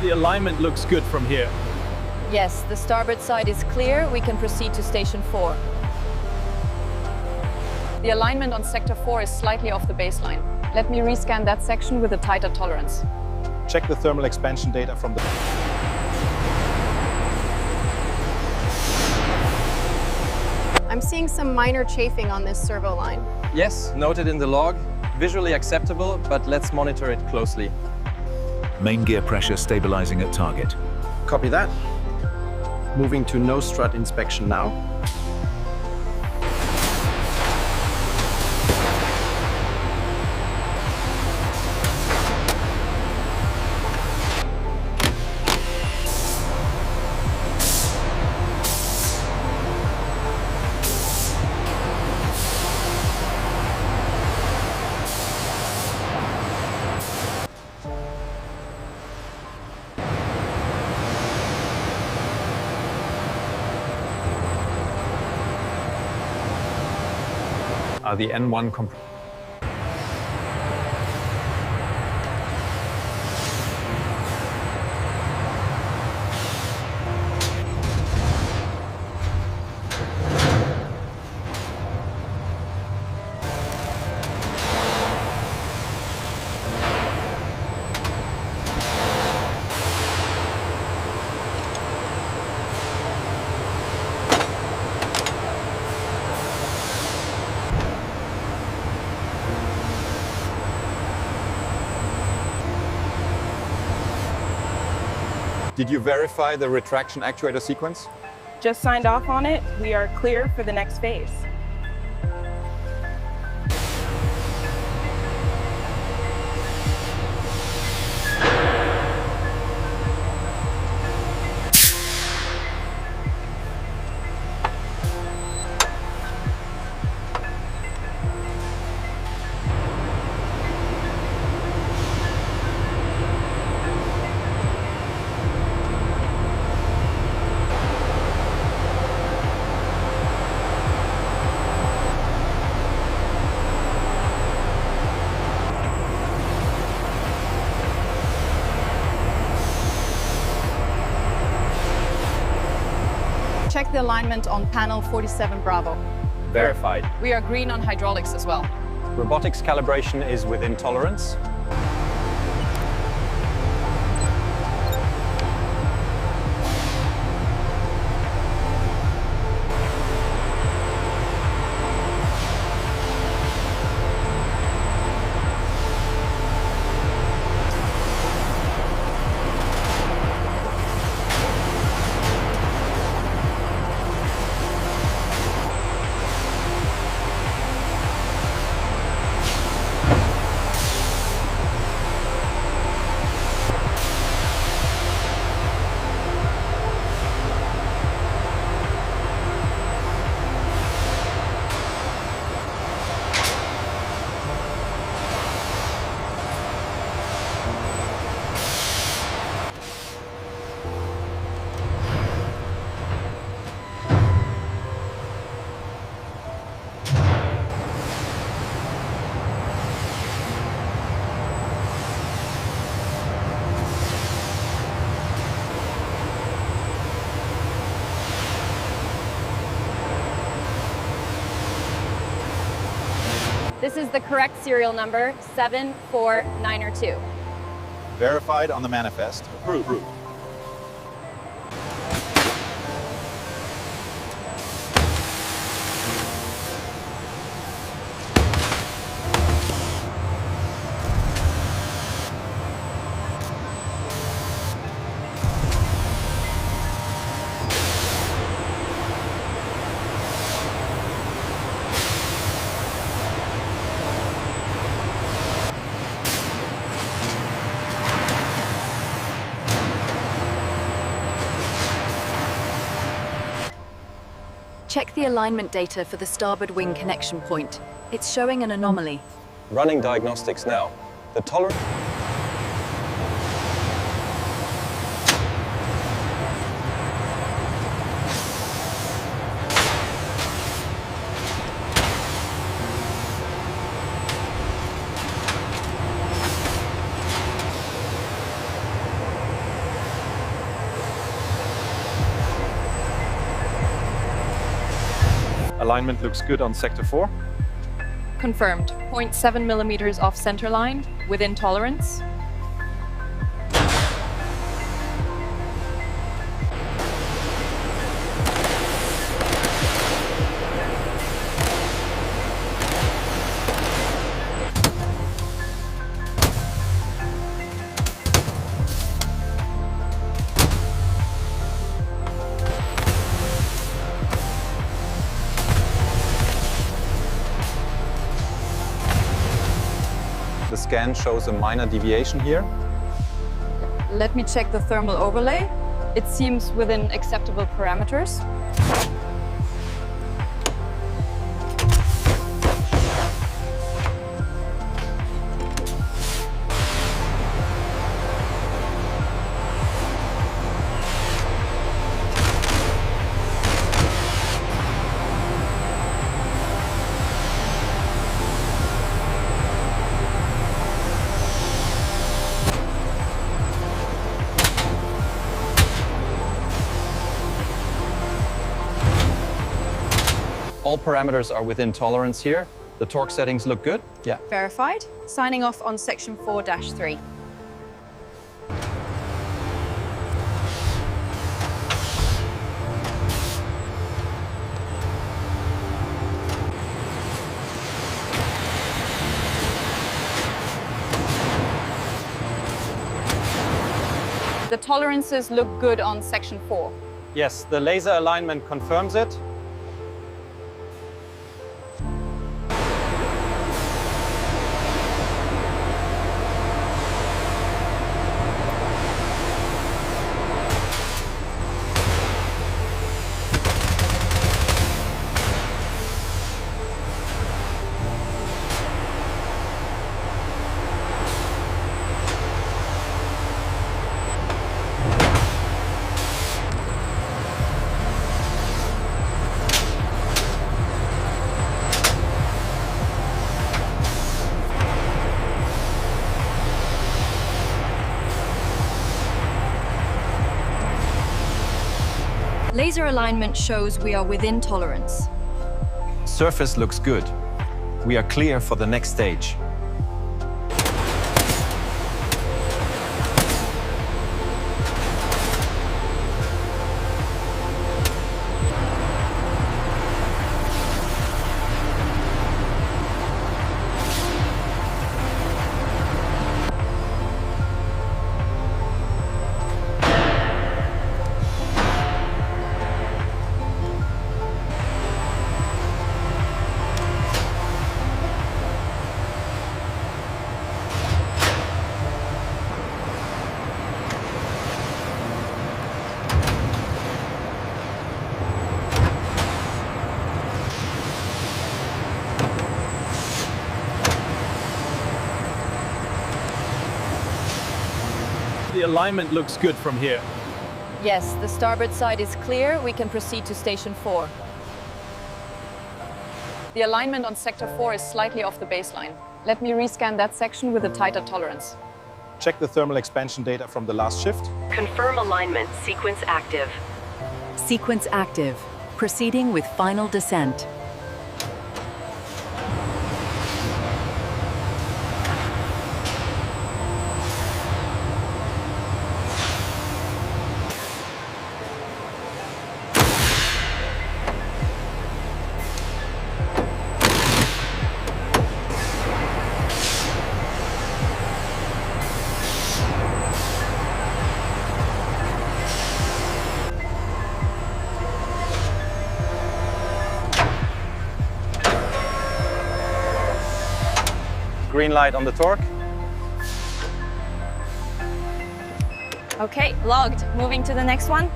The alignment looks good from here. Yes, the starboard side is clear. We can proceed to station 4. The alignment on sector 4 is slightly off the baseline. Let me rescan that section with a tighter tolerance. Check the thermal expansion data from the... I'm seeing some minor chafing on this servo line. Yes, noted in the log. Visually acceptable, but let's monitor it closely. Main gear pressure stabilizing at target. Copy that. Moving to nose strut inspection now. The N1 Did you verify the retraction actuator sequence? Just signed off on it. We are clear for the next phase. Check the alignment on panel 47 Bravo. Verified. We are green on hydraulics as well. Robotics calibration is within tolerance. This is the correct serial number, 74902. Verified on the manifest. Approved. Check the alignment data for the starboard wing connection point. It's showing an anomaly. Running diagnostics now. The tolerance... Alignment looks good on sector 4. Confirmed. 0.7 millimeters off center line, within tolerance. The scan shows a minor deviation here. Let me check the thermal overlay. It seems within acceptable parameters. All parameters are within tolerance here. The torque settings look good. Yeah. Verified. Signing off on section 4-3. The tolerances look good on section 4. Yes, the laser alignment confirms it. Laser alignment shows we are within tolerance. Surface looks good. We are clear for the next stage. The alignment looks good from here. Yes, the starboard side is clear. We can proceed to station 4. The alignment on sector 4 is slightly off the baseline. Let me rescan that section with a tighter tolerance. Check the thermal expansion data from the last shift. Confirm alignment. Sequence active. Sequence active. Proceeding with final descent. Green light on the torque. Okay, logged. Moving to the next one.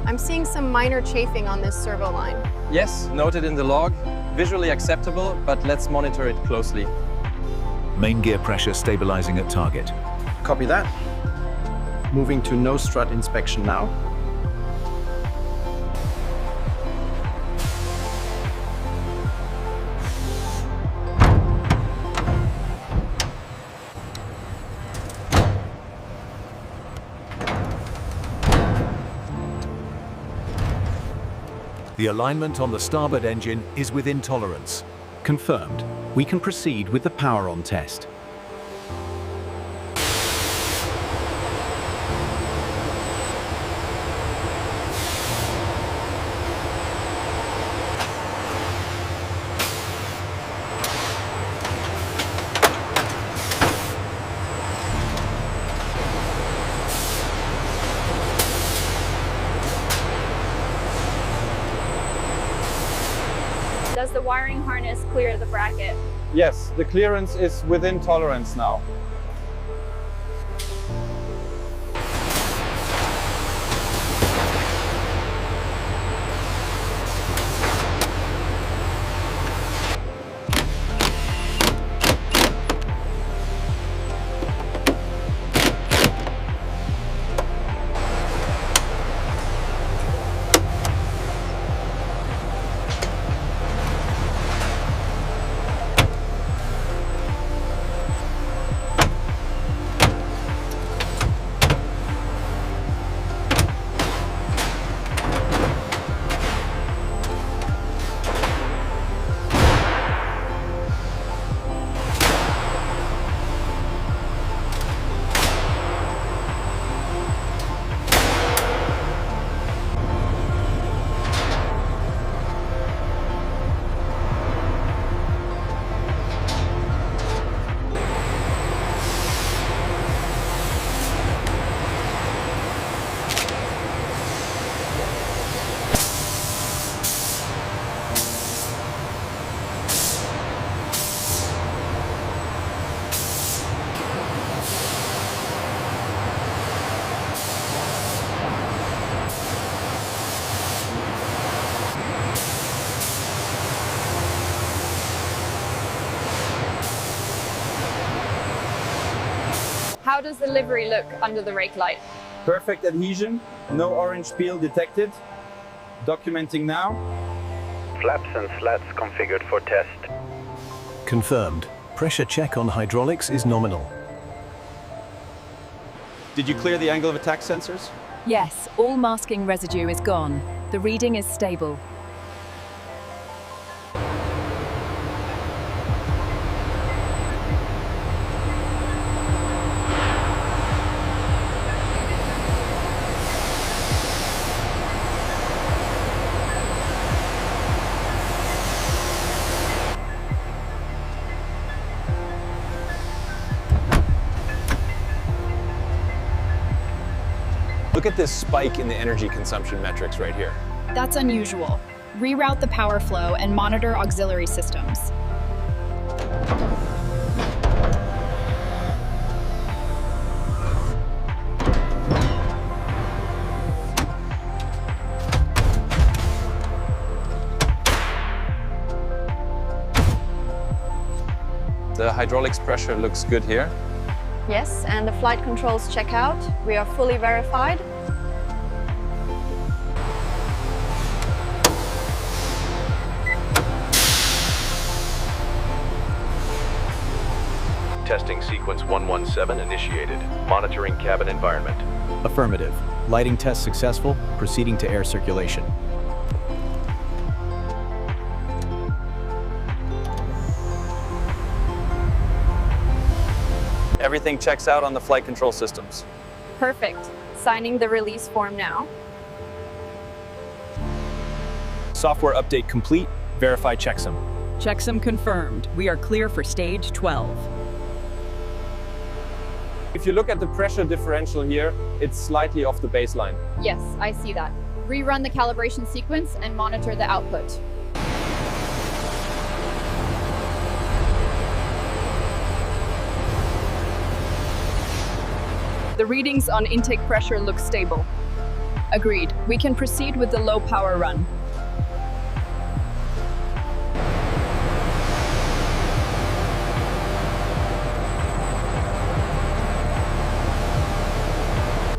I'm seeing some minor chafing on this servo line. Yes, noted in the log. Visually acceptable, but let's monitor it closely. Main gear pressure stabilizing at target. Copy that. Moving to no strut inspection now. The alignment on the starboard engine is within tolerance. Confirmed. We can proceed with the power on test. Does the wiring harness clear the bracket? Yes, the clearance is within tolerance now. How does the livery look under the rake light? Perfect adhesion, no orange peel detected. Documenting now. Flaps and slats configured for test. Confirmed. Pressure check on hydraulics is nominal. Did you clear the angle of attack sensors? Yes, all masking residue is gone. The reading is stable. Look at this spike in the energy consumption metrics right here. That's unusual. Reroute the power flow and monitor auxiliary systems. The hydraulics pressure looks good here. Yes, and the flight controls check out. We are fully verified. Testing sequence 117 initiated. Monitoring cabin environment. Affirmative. Lighting test successful. Proceeding to air circulation. Everything checks out on the flight control systems. Perfect. Signing the release form now. Software update complete. Verify checksum. Checksum confirmed. We are clear for stage 12. If you look at the pressure differential here, it's slightly off the baseline. Yes, I see that. Rerun the calibration sequence and monitor the output. The readings on intake pressure look stable. Agreed. We can proceed with the low power run.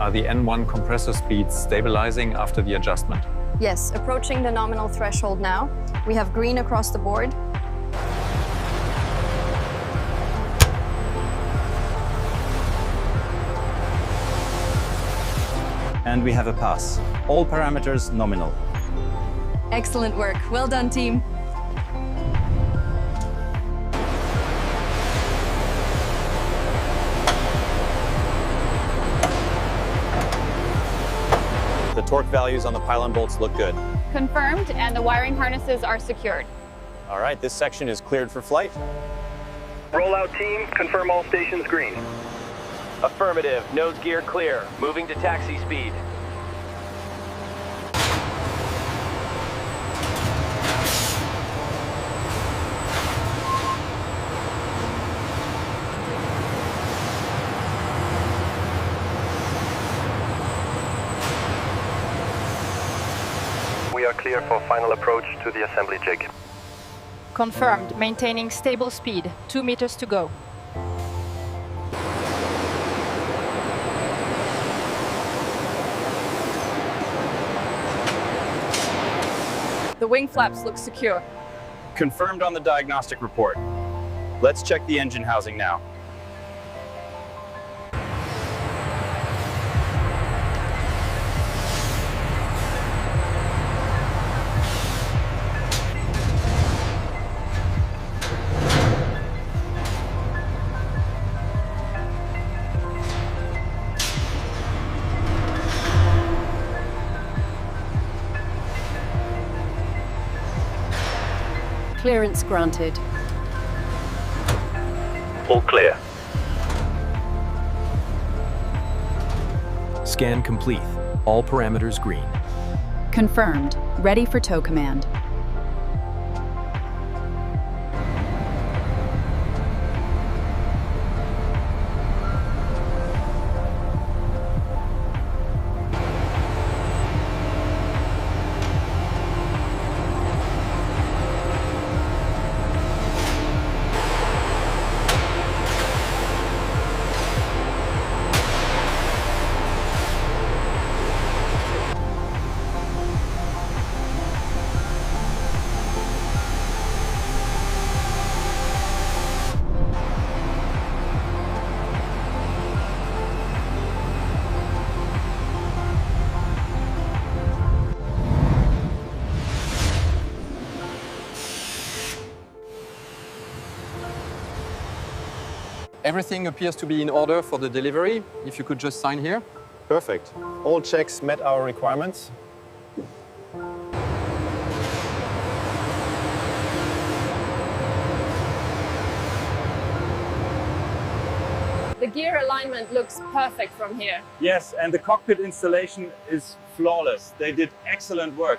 Are the N1 compressor speeds stabilizing after the adjustment? Yes, approaching the nominal threshold now. We have green across the board. And we have a pass. All parameters nominal. Excellent work. Well done, team. The torque values on the pylon bolts look good. Confirmed, and the wiring harnesses are secured. All right, this section is cleared for flight. Rollout team, confirm all stations green. Affirmative. Nose gear clear. Moving to taxi speed. We are clear for final approach to the assembly jig. Confirmed. Maintaining stable speed. 2 meters to go. The wing flaps look secure. Confirmed on the diagnostic report. Let's check the engine housing now. Clearance granted. All clear. Scan complete. All parameters green. Confirmed. Ready for tow command. Everything appears to be in order for the delivery. If you could just sign here. Perfect. All checks met our requirements. The gear alignment looks perfect from here. Yes, and the cockpit installation is flawless. They did excellent work.